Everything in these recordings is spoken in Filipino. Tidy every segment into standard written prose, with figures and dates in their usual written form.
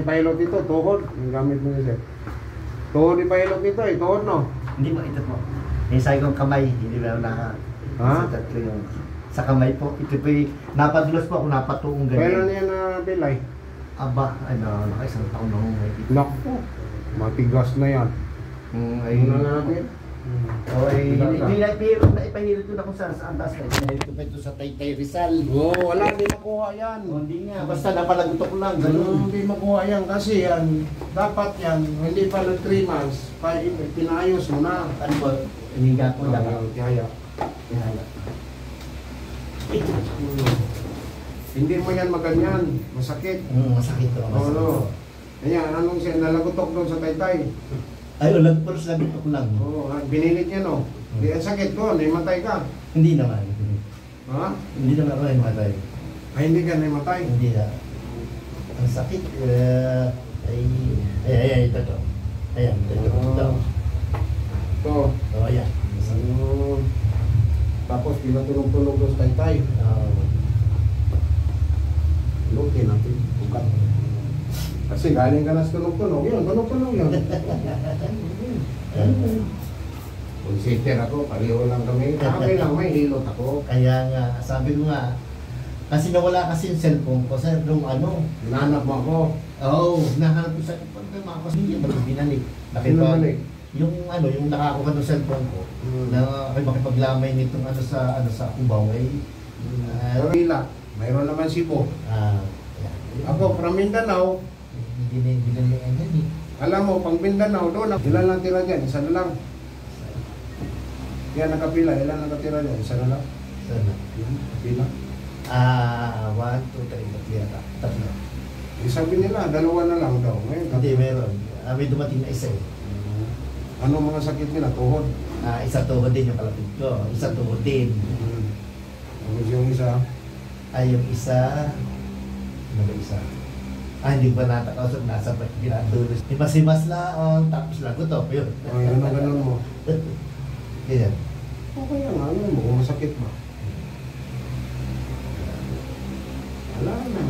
yung pilot dito, tuhod. Yung gamit mo yun, sir. Tuhod yung pilot dito eh, tuhod no? Hindi mo, ito po. Yung sabi kong kamay, hindi ba na Ha? sa tatlo yung sa kamay po. Ito po yung napadulas po ako, napatuong Kailan ganyan. yan na pilay? Aba, ano, isang taon na akong may ito. Naku, matigas na yan. Ay, Ayun na natin. oh, ay, hindi na ipahirap ko na kung saan taas na. Ipahirap ko pa ito sa Taytay Rizal. Oo, wala, hindi makuha yan. Oh, hindi nga, basta napalagutok ko lang, ganun. Hindi makuha yan kasi yan, dapat yan, hindi pa ng 3 months, pinayos mo na. Ano po, iniga ko lang. Tihaya. Tihaya. Hindi mo yan maganyan, masakit. Masakit to. Oo, no. Ayan, anong siya, nalagotok doon sa Taytay. Ay, ulag pero sa lagutok lang. Oo, binilit niya no. Di ang sakit doon, namatay ka. Hindi naman. Ha? Hindi naman ako yung matay. Ay, hindi ka namatay. Hindi na. Ang sakit, ito to. Ayan, ito. Ito. Oh, ayan. Ayun. Tapos pinatulog-tulog doon sa Taytay. Lukin natin. Bukat. Kasi galing ka na sa tunog-tunog. Yun, tunog-tunog yun. Consider ako, pareho lang kami. Okay lang, may hilot ako. Kaya nga, sabi ko nga, kasi nawala kasi yung cellphone ko sa yung ano. Hinanap mo ako. Oo, nahanap ko sa mga kasi hindi ba binalik. Sino balik? Yung ano, yung nakakuha ng cellphone ko, na ako'y makipaglamay nitong ano sa Cubao ay Pila, mayroon naman Cebu. Ako, from Mindanao, hindi na yan eh. alam mo, pang Mindanao, doon, ilan lang tira dyan? Isa na lang. Yan, nakapila, ilan nakatira dyan? Isa na lang. Sana. Yan, pila. 1, 2, 3, 4, 3. Sabi nila, dalawa na lang daw. Ngayon, Hindi, meron. May dumating na isa eh. ano mga sakit nila? Tuhod. Isa tuhod din yung kalapit ko. Isa tuhod din. Tapos yung isa, Ay, yung isa... Ano ba isa? Hindi ba natakausap? Nasa pinadulos. Himas-himas lang, tapos lagot yun. ay, ano ganun mo? Ganyan. Okay yan, ano mo, kung masakit ba? Wala na.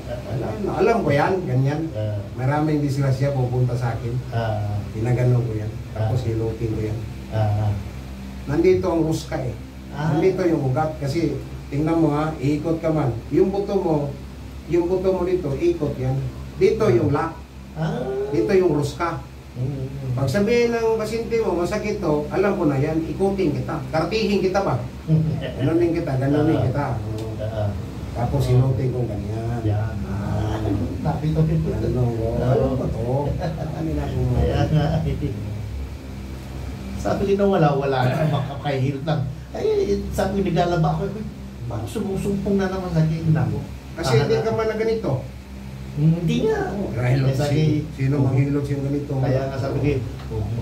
Wala na. Alam ko yan, ganyan. Maraming disgrasya pupunta sa akin. Pinaganon ko yan. Tapos hilutin ko yan. Nandito ang huska eh. Nandito yung ugat kasi tingnan mo ha, iikot ka man. Yung buto mo dito, ikot yan. Dito yung lock. Dito yung ruska. Pag sabihin ng pasyente mo, masakit to, alam ko na yan, ikutin kita. Kartihin kita ba? Ganunin kita. Tapos sinutin ko ganyan. Yan. Napito. Ano ba to? Ano na kung... Sabi din na wala na, makakahilot lang. Ay, sabi ko, naglalaba ako, parang sumusumpong na naman sa akin na ako. Kasi hindi ka man na ganito. Hindi nga. Dahil sino manghilot yung ganito? Kaya nga sabi ko,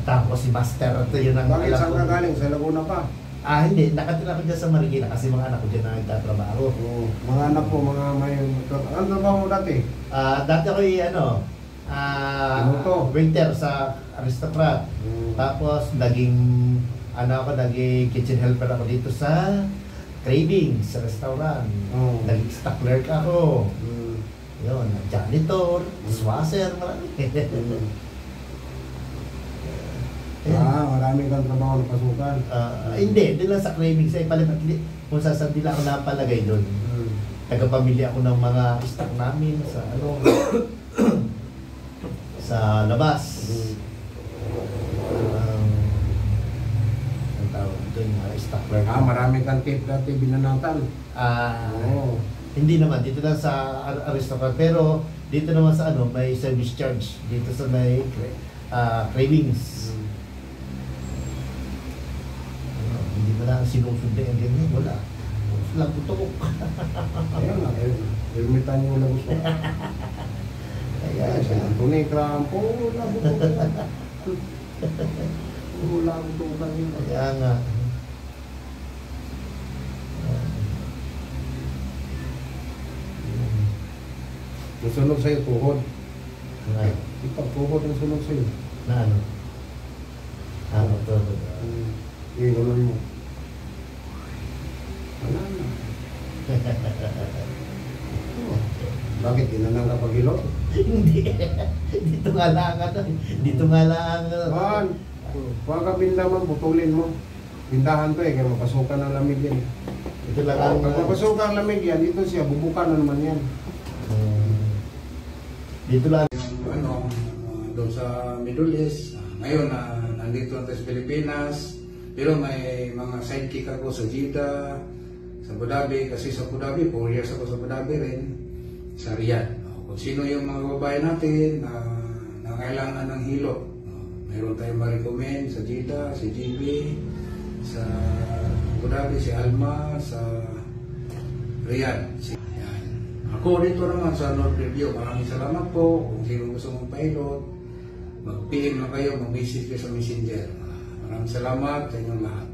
tapos si Master, ito yun ang Bakit alam saan ko. ka galing? Sa Laguna pa? Hindi. Nakatira ko dyan sa Marikina kasi mga anak ko dyan na nagtatrabaho. Mga anak po, mga may... Ano trabaho mo dati? Dati ako waiter sa Aristocrat. Tapos naging kitchen helper ako dito sa Cravings, sa restaurant. Naging stock clerk ako. Yun, janitor, dishwasher, marami. Maraming kang trabaho na pasukan. Hindi, doon lang sa Cravings ay palipat. Kung saan nila ako napalagay doon. Tagapamilya ako ng mga stock namin sa sa labas. Ang tawag doon, stock clerk. Maraming kang tip dati binanatan. Hindi naman, dito lang sa Aristocrat. Pero dito naman sa may service charge. Dito sa may Cravings. Hindi mo lang sinusunod yung ganyan. Wala. Lang tutok. Ayun nga, ilmitan yung labos mo. Kaya siya, tunay krampo, wala ko tukan yun. Kaya nga. Susunod sa'yo, tuhod. Ngayon. Ikaw, tuhod ang sunod sa'yo. Na ano? Ano to? Inuloy mo. Wala na. Bakit? Tinanang ka paghilot? Hindi. Dito nga lang ano. Dito nga lang. Man, huwag ka bindaman, putulin mo. Bindahan to kaya mapasukan ng lamig yan. Ito lang ang... Pag mapasukan ng lamig yan, dito siya, bubukan na naman yan. Dito lang. Ano, doon sa Middle East, ngayon nandito na tayo sa Pilipinas, pero may mga sidekick ako sa Jeddah, sa Abu Dhabi, kasi sa Abu Dhabi, 4 years ako sa Abu Dhabi rin, sa Riyadh. Kung sino yung mga babae natin na kailangan ng hilo, mayroon tayong ma-recommend sa Jeddah, si JB, sa Abu Dhabi, si Alma, sa Riyadh. Yan. Ako dito naman sa North Review, maraming salamat po. Kung sino gusto mong pilot, mag-PM na kayo, mag-message kayo sa Messenger. Maraming salamat sa inyong lahat.